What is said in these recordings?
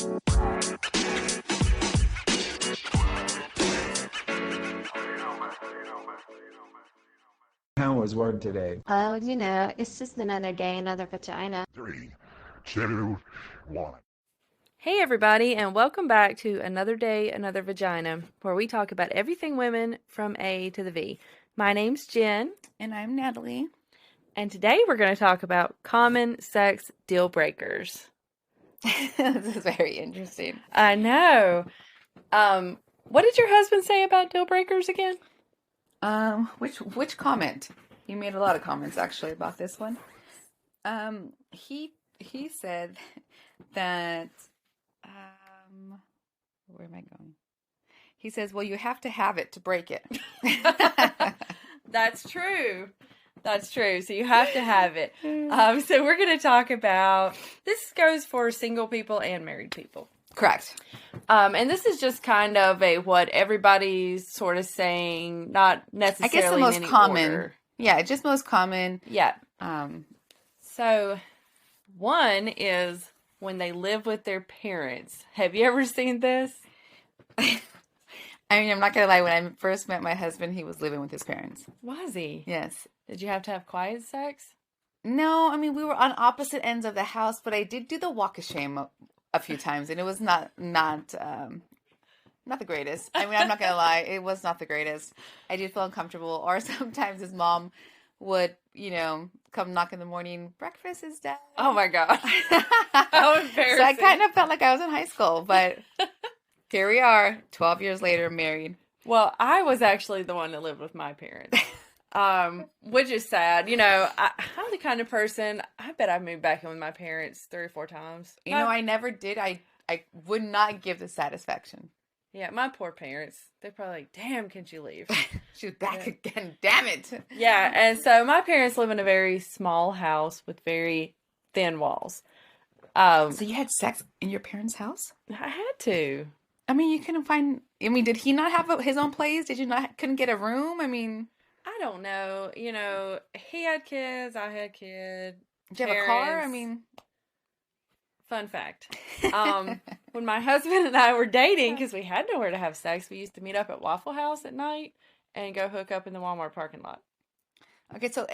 How was work today? Oh, it's just another day, another vagina. Three, two, one. Hey, everybody, and welcome back to Another Day, Another Vagina, where we talk about everything women from A to the V. My name's Jen. And I'm Natalie. And today we're going to talk about common sex deal breakers. This is very interesting. I know. What did your husband say about deal breakers again? Which comment? He made a lot of comments actually about this one. He said that where am I going? He says, "Well, you have to have it to break it." That's true. That's true. So you have to have it. So we're going to talk about, this goes for single people and married people. Correct. And this is just kind of what everybody's sort of saying, not necessarily I guess the most in any common. order. Yeah, just most common. Yeah. So one is when they live with their parents. Have you ever seen this? I mean, I'm not gonna lie. When I first met my husband, he was living with his parents. Was he? Yes. Did you have to have quiet sex? No, I mean we were on opposite ends of the house, but I did do the walk of shame a few times, and it was not the greatest. I mean, I'm not gonna lie, it was not the greatest. I did feel uncomfortable, or sometimes his mom would, come knock in the morning. Breakfast is done. Oh my god! How embarrassing! So I kind of felt like I was in high school, but here we are, 12 years later, married. Well, I was actually the one that lived with my parents. Which is sad. I'm the kind of person, I bet I've moved back in with my parents 3 or 4 times. I never did. I would not give the satisfaction. Yeah, my poor parents. They're probably like, damn, can't you leave? She's back again, damn it. Yeah, and so my parents live in a very small house with very thin walls. So you had sex in your parents' house? I had to. I mean, you couldn't find, did he not have his own place? Did you couldn't get a room? I mean... I don't know. He had kids. I had kids. Did you have a car? I mean, fun fact. When my husband and I were dating, because we had nowhere to have sex, we used to meet up at Waffle House at night and go hook up in the Walmart parking lot. Okay, so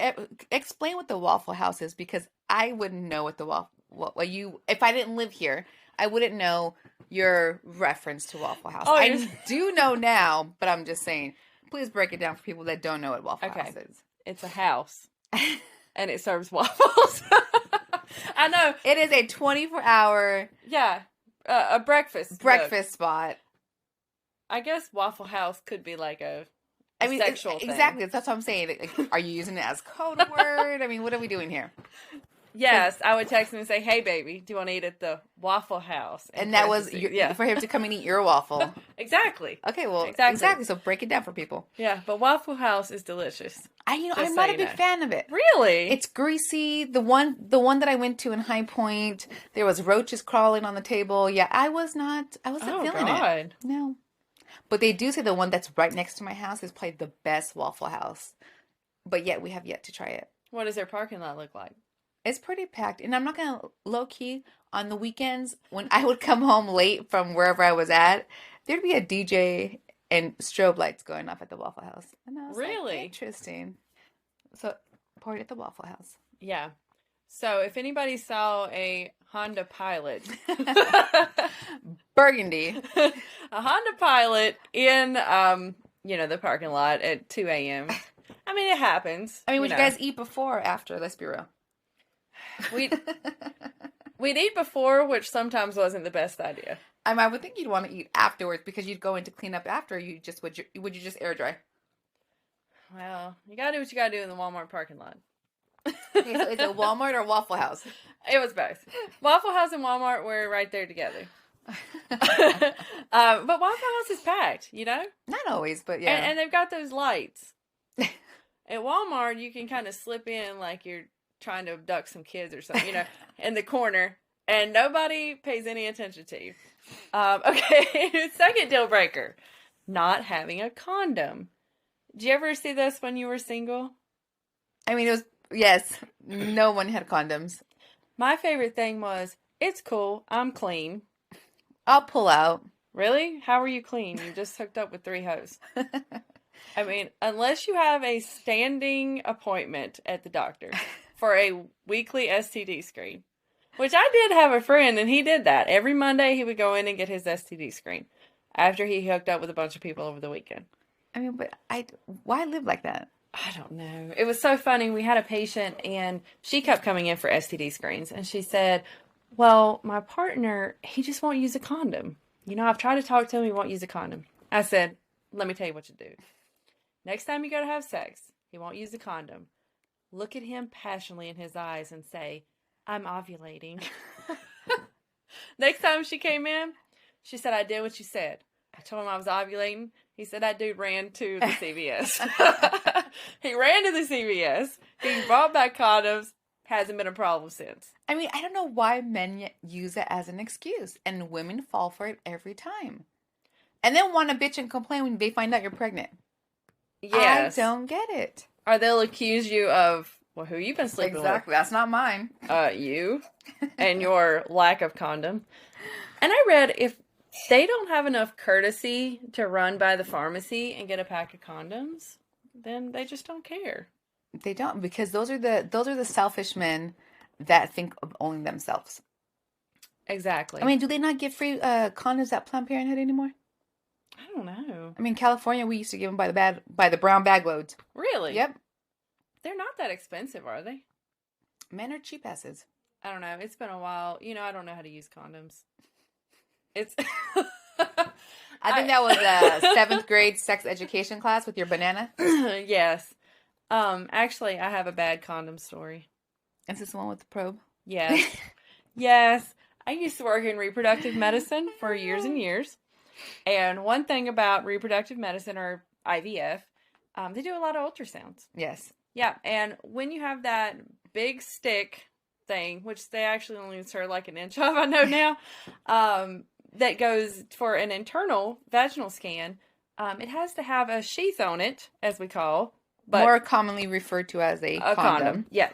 explain what the Waffle House is, because I wouldn't know if I didn't live here, I wouldn't know your reference to Waffle House. I do know now, but I'm just saying. Please break it down for people that don't know what Waffle House is. It's a house, and it serves waffles. I know. It is a 24-hour... Yeah, a breakfast spot. I guess Waffle House could be like a sexual thing. Exactly. That's what I'm saying. Like, are you using it as code word? I mean, what are we doing here? Yes, I would text him and say, "Hey, baby, do you want to eat at the Waffle House?" And that was for him to come and eat your waffle. Exactly. Okay, well, exactly. So break it down for people. Yeah, but Waffle House is delicious. I'm not a big fan of it. Really? It's greasy. The one that I went to in High Point, there was roaches crawling on the table. Yeah, I wasn't feeling it. No. But they do say the one that's right next to my house is probably the best Waffle House. But yet we have yet to try it. What does their parking lot look like? It's pretty packed. And I'm not going to low-key, on the weekends, when I would come home late from wherever I was at, there'd be a DJ and strobe lights going off at the Waffle House. And I was really? Like, interesting. So, party at the Waffle House. Yeah. So, if anybody saw a Honda Pilot. Burgundy. A Honda Pilot in, the parking lot at 2 a.m. I mean, it happens. I mean, would you guys eat before or after? Let's be real. We'd eat before, which sometimes wasn't the best idea. I would think you'd want to eat afterwards because you'd go in to clean up after. Would you just air dry? Well, you gotta do what you gotta do in the Walmart parking lot. Okay, so is it Walmart or Waffle House? It was both. Waffle House and Walmart were right there together. But Waffle House is packed, Not always, but yeah. And they've got those lights. At Walmart, you can kind of slip in like you're trying to abduct some kids or something, in the corner, and nobody pays any attention to you. Okay, second deal breaker, not having a condom. Did you ever see this when you were single? I mean, yes, no one had condoms. My favorite thing was, it's cool, I'm clean. I'll pull out. Really? How are you clean? You just hooked up with 3 hoes. I mean, unless you have a standing appointment at the doctor for a weekly STD screen, which I did have a friend and he did that. Every Monday he would go in and get his STD screen after he hooked up with a bunch of people over the weekend. I mean, but why live like that? I don't know. It was so funny. We had a patient and she kept coming in for STD screens and she said, well, my partner, he just won't use a condom. You know, I've tried to talk to him. He won't use a condom. I said, let me tell you what to do. Next time you go to have sex, he won't use a condom. Look at him passionately in his eyes and say, I'm ovulating. Next time she came in, she said, I did what you said. I told him I was ovulating. He said that dude ran to the CVS. He ran to the CVS. He brought back condoms. Hasn't been a problem since. I mean, I don't know why men use it as an excuse, and women fall for it every time. And then want to bitch and complain when they find out you're pregnant. Yes. I don't get it. Or they'll accuse you of, well, who you been sleeping Exactly. That's not mine. with? You and your lack of condom. And I read if they don't have enough courtesy to run by the pharmacy and get a pack of condoms, then they just don't care. They don't, because those are the selfish men that think of only themselves. Exactly. I mean, do they not give free condoms at Planned Parenthood anymore? I don't know. I mean, California, we used to give them by the brown bag loads. Really? Yep. They're not that expensive, are they? Men are cheap asses. I don't know. It's been a while. You know, I don't know how to use condoms. It's. I think that was a 7th grade sex education class with your banana. Yes. Actually, I have a bad condom story. Is this the one with the probe? Yes. Yes. I used to work in reproductive medicine for years and years. And one thing about reproductive medicine or IVF, they do a lot of ultrasounds. Yes. Yeah. And when you have that big stick thing, which they actually only insert like an inch of, I know now, that goes for an internal vaginal scan, it has to have a sheath on it, as we call. But more commonly referred to as a condom. Yeah.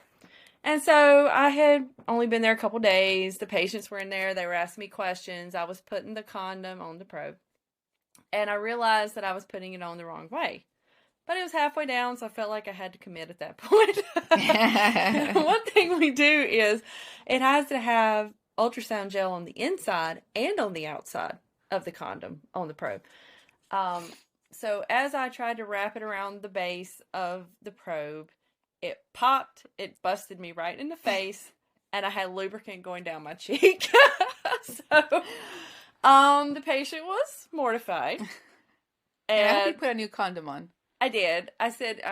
And so I had only been there a couple days. The patients were in there. They were asking me questions. I was putting the condom on the probe. And I realized that I was putting it on the wrong way. But it was halfway down, so I felt like I had to commit at that point. One thing we do is it has to have ultrasound gel on the inside and on the outside of the condom on the probe. So as I tried to wrap it around the base of the probe, it popped, it busted me right in the face, and I had lubricant going down my cheek. So, the patient was mortified. And I hope you put a new condom on. I did. I said,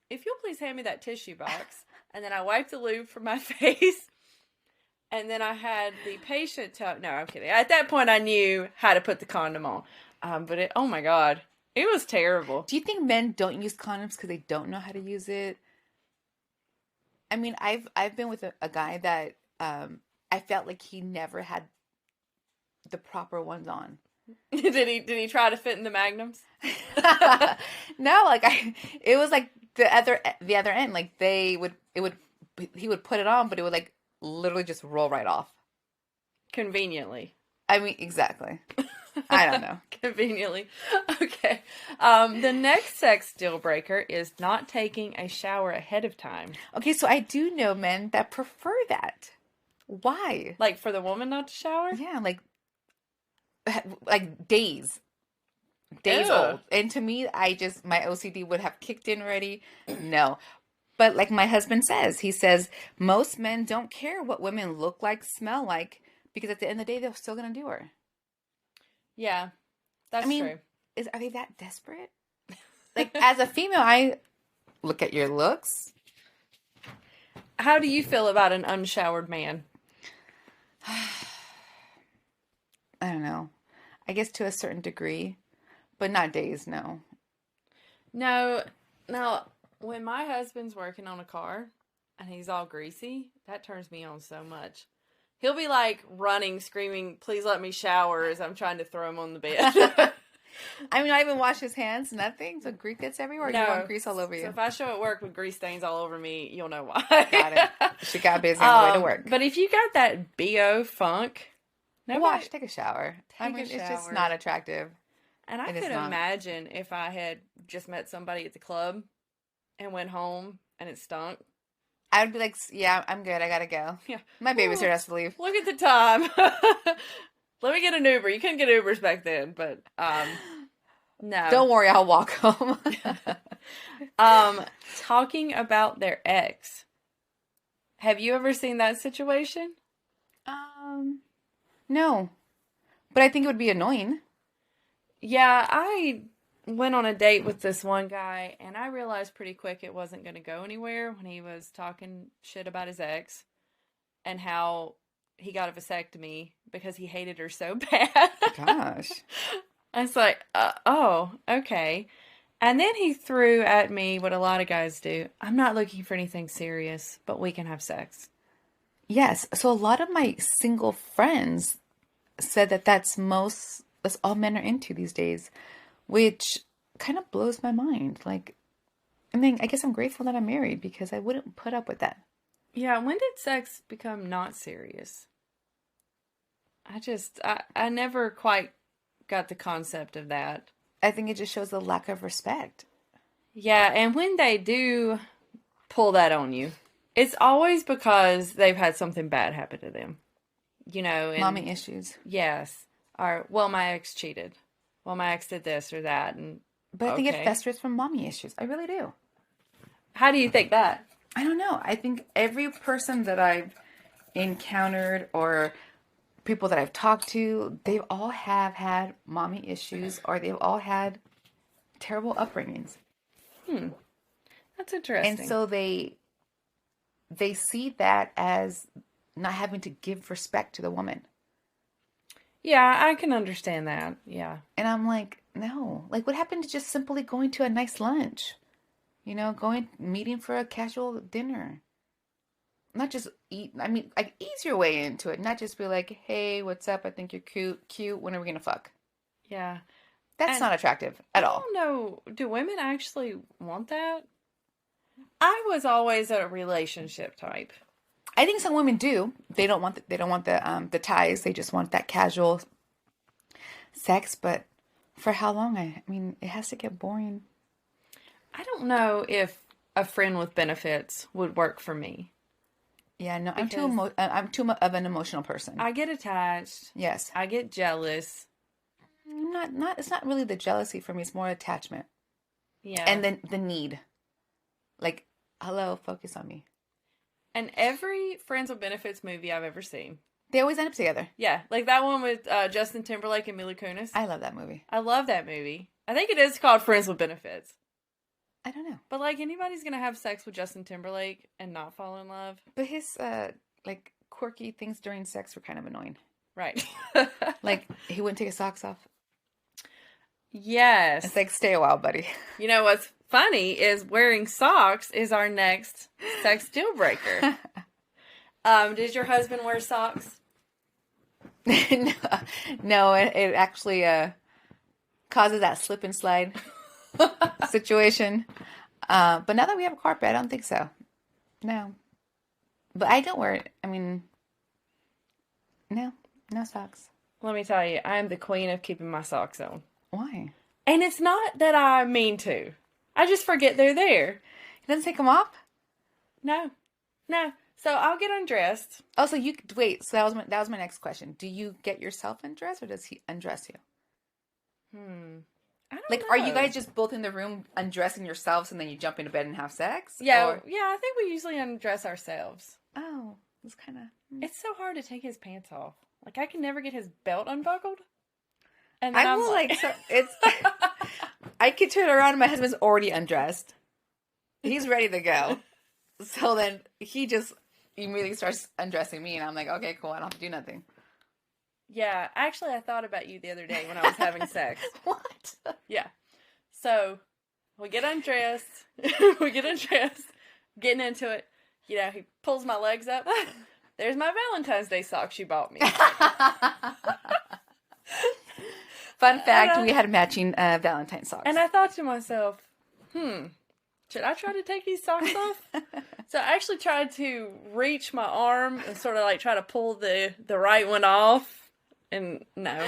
if you'll please hand me that tissue box. And then I wiped the lube from my face. And then I had the patient tell, no, I'm kidding. At that point, I knew how to put the condom on. But oh my God. It was terrible. Do you think men don't use condoms because they don't know how to use it? I mean, I've been with a guy that I felt like he never had the proper ones on. Did he try to fit in the magnums? No, like it was like the other end. Like he would put it on, but it would like literally just roll right off. Conveniently. I mean, exactly. I don't know. Conveniently. Okay. The next sex deal breaker is not taking a shower ahead of time. Okay, so I do know men that prefer that. Why? Like for the woman not to shower? Yeah, like days Ew. old. And to me, my OCD would have kicked in already. No. But like my husband says, he says most men don't care what women look like, smell like, because at the end of the day, they're still going to do her. Yeah, that's true. Are they that desperate? Like, as a female, I look at your looks. How do you feel about an unshowered man? I don't know. I guess to a certain degree, but not days, no. No, when my husband's working on a car and he's all greasy, that turns me on so much. He'll be like running, screaming, please let me shower as I'm trying to throw him on the bed. I mean, I even wash his hands, nothing. So grease gets everywhere. No, you want grease all over you. So if I show at work with grease stains all over me, you'll know why. Got it. She got busy on the way to work. But if you got that BO funk, Nobody- Wash, take a shower. I Take a mean, it's just shower. not attractive. And I It is could not. imagine if I had just met somebody at the club and went home and it stunk. I would be like, yeah, I'm good. I gotta go. Yeah. My babysitter Ooh. has to leave. Look at the time. Let me get an Uber. You couldn't get Ubers back then, but no. Don't worry, I'll walk home. Talking about their ex. Have you ever seen that situation? No, but I think it would be annoying. Yeah, I went on a date with this one guy, and I realized pretty quick it wasn't going to go anywhere when he was talking shit about his ex and how he got a vasectomy because he hated her so bad. Gosh. I was like, oh, okay. And then he threw at me what a lot of guys do. I'm not looking for anything serious, but we can have sex. Yes. So a lot of my single friends said that that's all men are into these days, which kind of blows my mind. Like, I mean, I guess I'm grateful that I'm married because I wouldn't put up with that. Yeah, when did sex become not serious? I never quite got the concept of that. I think it just shows the lack of respect. Yeah, and when they do pull that on you, it's always because they've had something bad happen to them. You know, and Mommy issues. yes. Or, well, my ex cheated. Well, my ex did this or that. And But I think okay. it festers from mommy issues. I really do. How do you think that? I don't know. I think every person that I've encountered or people that I've talked to, they all have had mommy issues or they've all had terrible upbringings. That's interesting. And so they see that as not having to give respect to the woman. yeah, I can understand that. Yeah. And I'm like, no. Like, what happened to just simply going to a nice lunch? You know, meeting for a casual dinner. Not just eat. I mean, like, ease your way into it. Not just be like, hey, what's up? I think you're cute. When are we going to fuck? Yeah. That's And not attractive at all. I don't know. Do women actually want that? I was always a relationship type. I think some women do. They don't want the ties. They just want that casual sex. But for how long? I mean, it has to get boring. I don't know if a friend with benefits would work for me. Yeah, no, Because- I'm too of an emotional person. I get attached. Yes, I get jealous. I'm not. It's not really the jealousy for me. It's more attachment Yeah. and then the need. Like, hello, focus on me. And every Friends with Benefits movie I've ever seen. They always end up together. Yeah. Like that one with Justin Timberlake and Mila Kunis. I love that movie. I love that movie. I think it is called Friends with Benefits. I don't know, But like anybody's gonna have sex with Justin Timberlake and not fall in love. but his like quirky things during sex were kind of annoying. Right. Like he wouldn't take his socks off. yes. It's like, stay a while, buddy. You know what's funny is wearing socks is our next sex deal breaker. Did your husband wear socks? No, it actually causes that slip and slide situation. But now that we have a carpet, I don't think so. No. But I don't wear it. I mean, no socks. Let me tell you, I am the queen of keeping my socks on. Why? And it's not that I mean to. I just forget they're there. He doesn't take them off? No. So I'll get undressed. Oh, so you wait. So that was my next question. Do you get yourself undressed, or does he undress you? I don't Like, know. are you guys just both in the room undressing yourselves, and then you jump into bed and have sex? Yeah, Or- yeah. I think we usually undress ourselves. Oh, it's kind of. It's so hard to take his pants off. Like I can never get his belt unbuckled. And then I I'm will like. So it's. I could turn around and my husband's already undressed. He's ready to go. So then he just immediately starts undressing me, and I'm like, okay, cool. I don't have to do nothing. yeah, actually, I thought about you the other day when I was having sex. What? Yeah. So we get undressed. Getting into it. You know, he pulls my legs up. There's my Valentine's Day socks you bought me. Fun fact: we had matching Valentine socks. And I thought to myself, should I try to take these socks off? So I actually tried to reach my arm and sort of like try to pull the right one off. And no.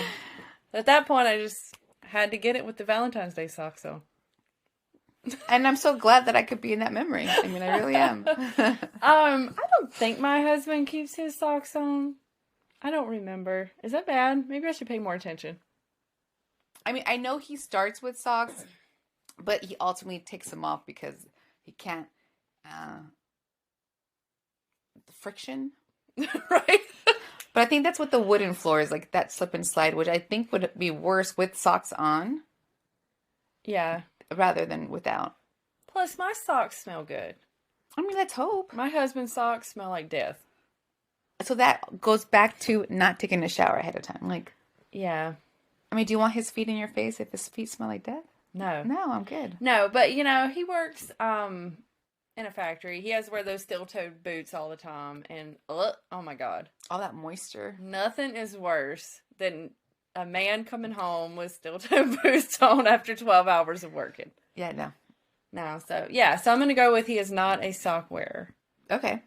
At that point, I just had to get it with the Valentine's Day socks on. And I'm so glad that I could be in that memory. I mean, I really am. I don't think my husband keeps his socks on. I don't remember. Is that bad? Maybe I should pay more attention. I mean, I know he starts with socks, but he ultimately takes them off because he can't. The friction. Right? But I think that's what the wooden floor is, like that slip and slide, which I think would be worse with socks on Yeah. rather than without. Plus, my socks smell good. I mean, let's hope. My husband's socks smell like death. So that goes back to not taking a shower ahead of time. Like, Yeah. I mean, do you want his feet in your face if his feet smell like death? No. No, I'm good. No, but he works in a factory. He has to wear those steel-toed boots all the time, and oh my God, All that moisture. nothing is worse than a man coming home with steel-toed boots on after 12 hours of working. Yeah, no. No, so I'm gonna go with he is not a sock wearer. Okay.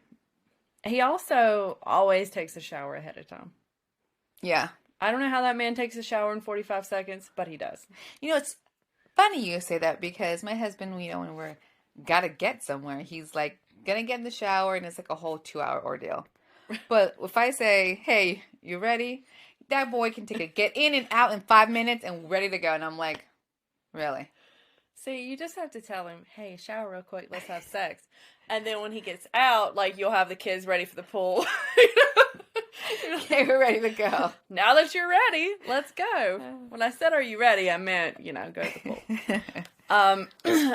He also always takes a shower ahead of time. Yeah. I don't know how that man takes a shower in 45 seconds, but he does. You know, it's funny you say that because my husband, when we're gotta get somewhere, he's like gonna get in the shower and it's like a whole 2-hour ordeal. But if I say, hey, you ready? That boy can take a get in and out in 5 minutes and ready to go. And I'm like, really? See, you just have to tell him, hey, shower real quick, let's have sex. And then when he gets out, like, you'll have the kids ready for the pool. Okay, we're ready to go. Now that you're ready, let's go. When I said, are you ready, I meant, go to the pool.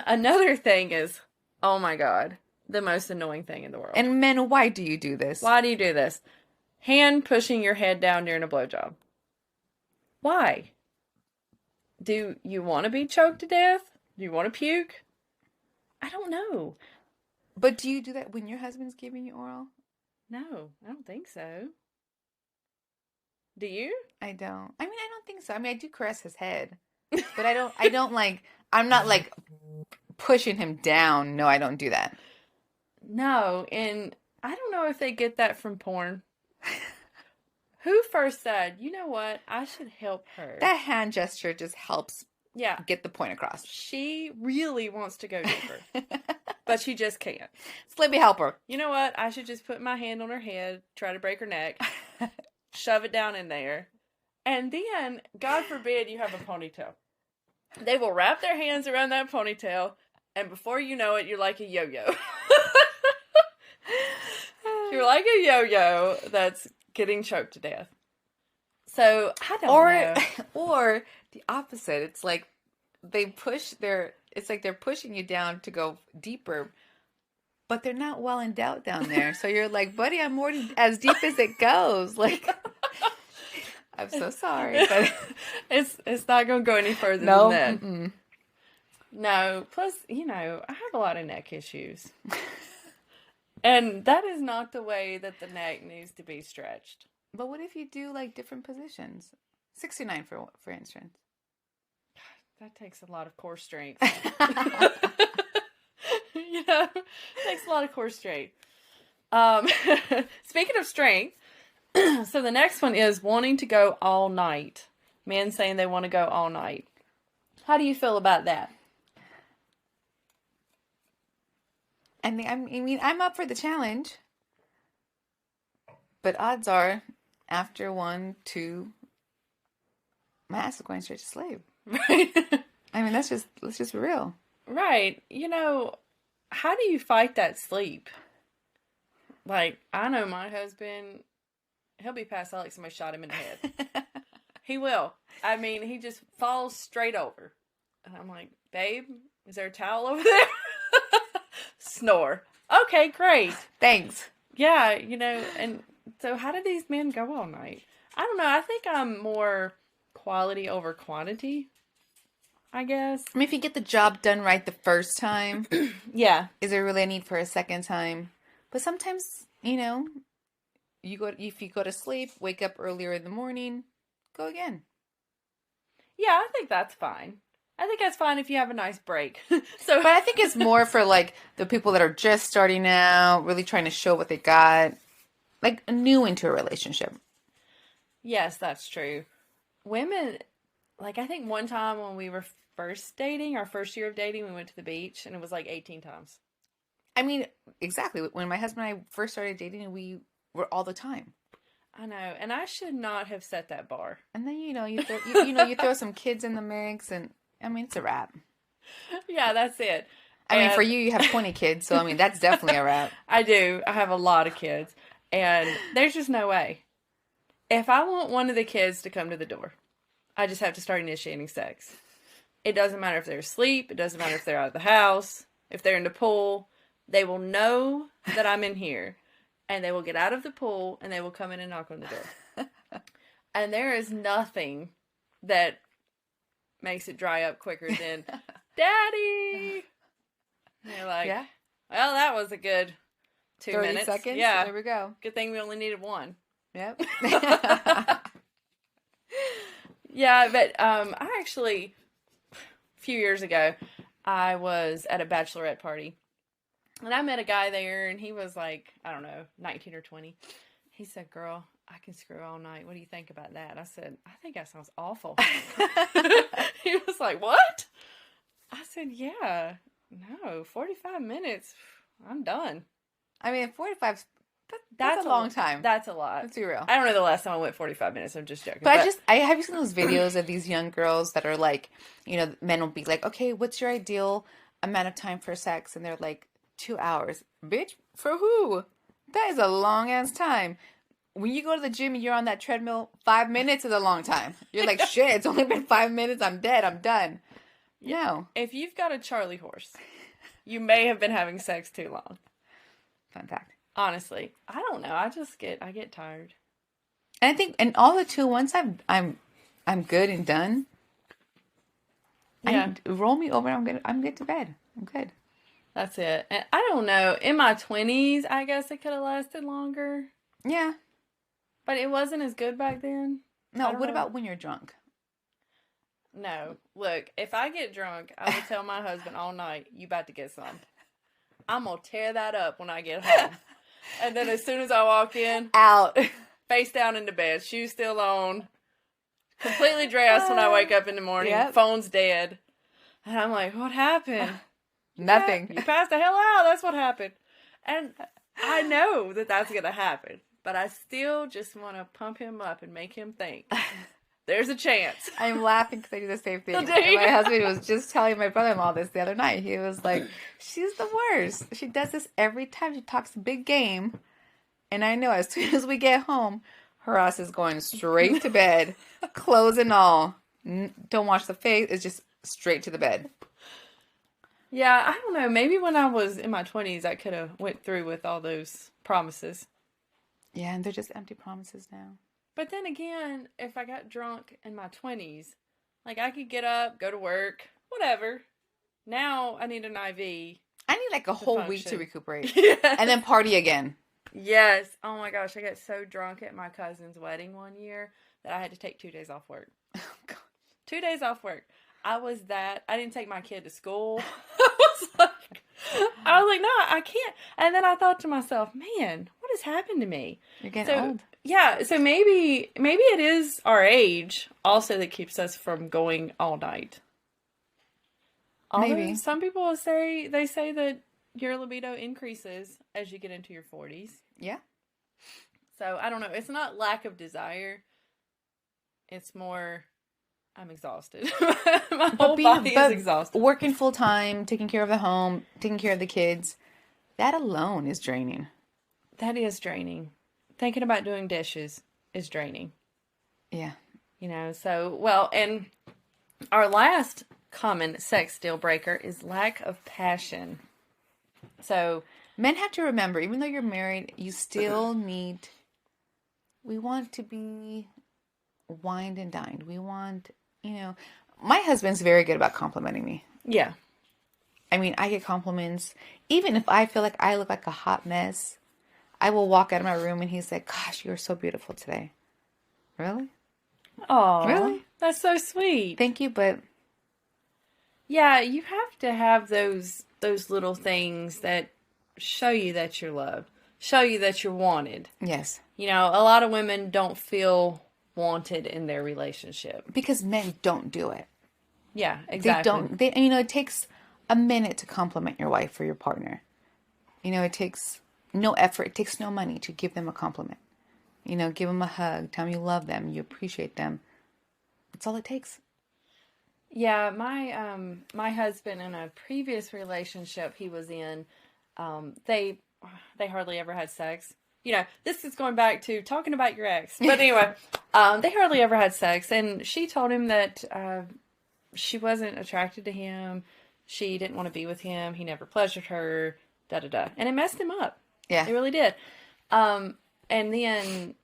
Another thing is, oh my God, the most annoying thing in the world. And men, why do you do this? Why do you do this? Hand pushing your head down during a blowjob. Why? Do you want to be choked to death? Do you want to puke? I don't know. But do you do that when your husband's giving you oral? No, I don't think so. Do you? I don't. I mean, I don't think so. I mean, I do caress his head, but I don't like, I'm not like pushing him down. No, I don't do that. No, and I don't know if they get that from porn. Who first said, you know what, I should help her? That hand gesture just helps Yeah. get the point across. She really wants to go deeper, but she just can't. So let me help her. You know what? I should just put my hand on her head, try to break her neck, shove it down in there, and then, God forbid, you have a ponytail. They will wrap their hands around that ponytail, and before you know it, you're like a yo-yo. You're like a yo-yo that's getting choked to death. So, I don't know. Or the opposite. It's like it's like they're pushing you down to go deeper, but they're not well endowed down there. So you're like, buddy, I'm already as deep as it goes. Like, I'm so sorry, but it's not going to go any further no. than that. Mm-mm. No, plus, I have a lot of neck issues. And that is not the way that the neck needs to be stretched. But what if you do like different positions? 69 for instance. That takes a lot of core strength. It takes a lot of core strength. Speaking of strength, so the next one is wanting to go all night. Men saying they want to go all night. How do you feel about that? I mean, I'm up for the challenge. But odds are, after 1, 2, my ass is going straight to sleep. Right? I mean, let's just be real. Right. How do you fight that sleep? Like, I know my husband, he'll be passed out like somebody shot him in the head. He will. I mean, he just falls straight over. And I'm like, babe, is there a towel over there? Snore. Okay, great. Thanks. Yeah, and so how do these men go all night? I don't know. I think I'm more quality over quantity, I guess. I mean, if you get the job done right the first time, Yeah. is there really a need for a second time? But sometimes, if you go to sleep, wake up earlier in the morning, go again. Yeah, I think that's fine. I think that's fine if you have a nice break. But I think it's more for like the people that are just starting out, really trying to show what they got, like new into a relationship. Yes, that's true. Women, like, I think one time when we were first dating, our first year of dating, we went to the beach and it was like 18 times. I mean, exactly. When my husband and I first started dating, we were all the time. I know, and I should not have set that bar. And then you throw some kids in the mix, and I mean, it's a wrap. Yeah, that's it. I mean, for you have 20 kids, so I mean, that's definitely a wrap. I do. I have a lot of kids, and there's just no way. If I want one of the kids to come to the door, I just have to start initiating sex. It doesn't matter if they're asleep. It doesn't matter if they're out of the house, if they're in the pool. They will know that I'm in here. And they will get out of the pool, and they will come in and knock on the door. And there is nothing that makes it dry up quicker than, Daddy! And you're like, Yeah. Well, that was a good 2 30 minutes. seconds? Yeah. There we go. Good thing we only needed one. Yep. Yeah, but I actually, a few years ago, I was at a bachelorette party. And I met a guy there, and he was like, I don't know, 19 or 20. He said, girl, I can screw all night. What do you think about that? I said, I think that sounds awful. He was like, what? I said, yeah, no, 45 minutes, I'm done. I mean, 45, that's a long time. That's a lot. Let's be real. I don't know the last time I went 45 minutes. I'm just joking. But I have you seen those videos of these young girls that are like, men will be like, okay, what's your ideal amount of time for sex? And they're like, 2 hours. Bitch, for who? That is a long ass time. When you go to the gym and you're on that treadmill, 5 minutes is a long time. You're like, shit, it's only been 5 minutes. I'm dead. I'm done. No. If you've got a Charlie horse, you may have been having sex too long. Fun fact. Honestly, I don't know. I get tired. And I think, and all the two, once I'm good and done. Yeah. Roll me over. I'm good to bed. I'm good. That's it. And I don't know. In my 20s, I guess it could have lasted longer. Yeah. But it wasn't as good back then. No, I don't what know. about when you're drunk? No. Look, if I get drunk, I will tell my husband all night, you about to get some. I'm going to tear that up when I get home. And then as soon as I walk in, Out. face down into bed, shoes still on, completely dressed when I wake up in the morning, Yep. phone's dead. And I'm like, what happened? Nothing. You passed the hell out. That's what happened. And I know that that's going to happen. But I still just want to pump him up and make him think there's a chance. I'm laughing because I do the same thing. Do you? My husband was just telling my brother-in-law this the other night. He was like, she's the worst. She does this every time. She talks a big game. And I know as soon as we get home, her ass is going straight to bed, clothes and all. Don't wash the face. It's just straight to the bed. Yeah, I don't know. Maybe when I was in my 20s, I could have went through with all those promises. Yeah, and they're just empty promises now. But then again, if I got drunk in my 20s, like I could get up, go to work, whatever. Now I need an IV. I need like a whole week to function. recuperate. Yes. And then party again. Yes. Oh my gosh, I got so drunk at my cousin's wedding one year that I had to take 2 days off work. Oh, God. 2 days off work. I didn't take my kid to school. I was like, no, I can't. And then I thought to myself, man, what has happened to me? You're getting old. Yeah, so maybe it is our age also that keeps us from going all night. Although Maybe. some people say that your libido increases as you get into your 40s. Yeah. So I don't know. It's not lack of desire. It's more I'm exhausted. My whole body is exhausted. Working full time, taking care of the home, taking care of the kids, that alone is draining. That is draining. Thinking about doing dishes is draining. Yeah. So, well, and our last common sex deal breaker is lack of passion. So, Men have to remember, even though you're married, you still we want to be wined and dined. We want, my husband's very good about complimenting me. yeah. I mean, I get compliments. Even if I feel like I look like a hot mess, I will walk out of my room and he's like, gosh, you're so beautiful today. Really? Oh, Really? That's so sweet. Thank you, but Yeah, you have to have those little things that show you that you're loved, show you that you're wanted. yes. A lot of women don't feel wanted in their relationship. Because men don't do it. Yeah, exactly. It takes a minute to compliment your wife or your partner. It takes no effort. It takes no money to give them a compliment. Give them a hug. Tell them you love them. You appreciate them. That's all it takes. Yeah, my husband in a previous relationship he was in, they hardly ever had sex. This is going back to talking about your ex. But anyway, they hardly ever had sex. And she told him that she wasn't attracted to him. She didn't want to be with him. He never pleasured her, da-da-da. And it messed him up. Yeah. It really did. And then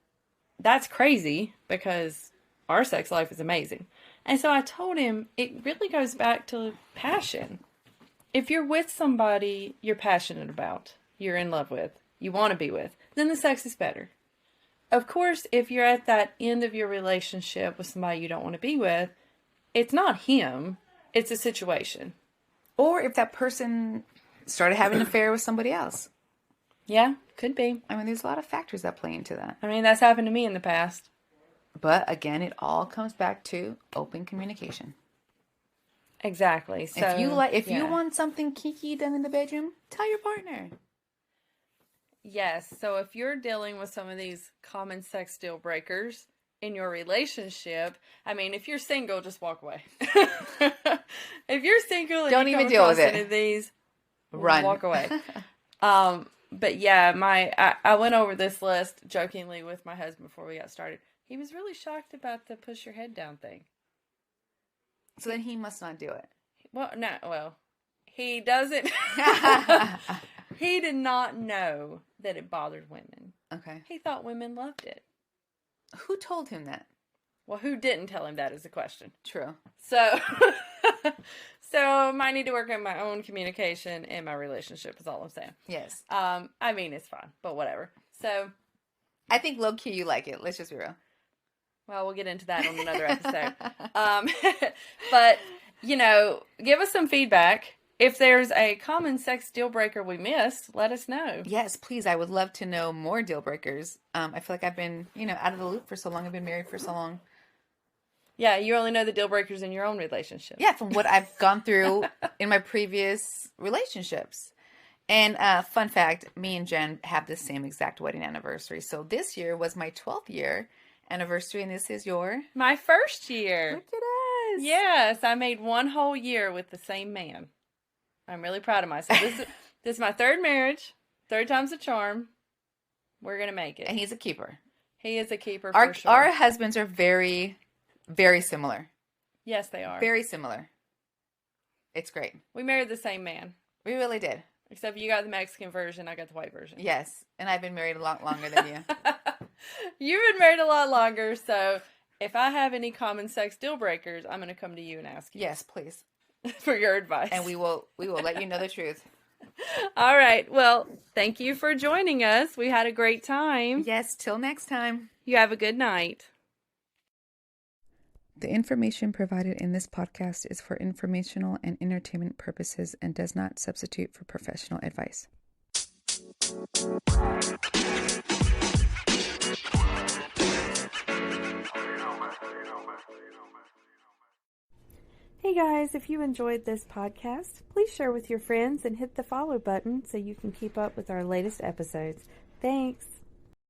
that's crazy because our sex life is amazing. And so I told him it really goes back to passion. If you're with somebody you're passionate about, you're in love with, you want to be with, then the sex is better. Of course, if you're at that end of your relationship with somebody you don't want to be with, it's not him, it's a situation. Or if that person started having an affair with somebody else. Yeah, could be. There's a lot of factors that play into that. That's happened to me in the past. But again, it all comes back to open communication. Exactly. So if you want something kiki done in the bedroom, tell your partner. Yes. So if you're dealing with some of these common sex deal breakers in your relationship, if you're single, just walk away. If you're single and don't you even come deal across with it. Any of these, run, walk away. But yeah, I went over this list jokingly with my husband before we got started. He was really shocked about the push your head down thing. So then he must not do it. He doesn't. He did not know that it bothered women. Okay. He thought women loved it. Who told him that? Well, who didn't tell him that is the question. True. So I might need to work on my own communication in my relationship is all I'm saying. Yes. It's fine, but whatever. So I think low key you like it. Let's just be real. Well, we'll get into that on another episode. But, give us some feedback. If there's a common sex deal breaker we missed, let us know. Yes, please. I would love to know more deal breakers. I feel like I've been, out of the loop for so long. I've been married for so long. Yeah, you only know the deal breakers in your own relationship. Yeah, from what I've gone through in my previous relationships. And fun fact, me and Jen have the same exact wedding anniversary. So this year was my 12th year anniversary, and this is my first year. Look at us. Yes, I made one whole year with the same man. I'm really proud of myself. This is my third marriage. Third time's a charm. We're going to make it. And he's a keeper. He is a keeper for sure. Our husbands are very, very similar. Yes, they are. Very similar. It's great. We married the same man. We really did. Except you got the Mexican version, I got the white version. Yes, and I've been married a lot longer than you. You've been married a lot longer, so if I have any common sex deal breakers, I'm going to come to you and ask you. Yes, please. For your advice. And we will let you know the truth. All right. Well, thank you for joining us. We had a great time. Yes, till next time. You have a good night. The information provided in this podcast is for informational and entertainment purposes and does not substitute for professional advice. Hey guys, if you enjoyed this podcast, please share with your friends and hit the follow button so you can keep up with our latest episodes. Thanks.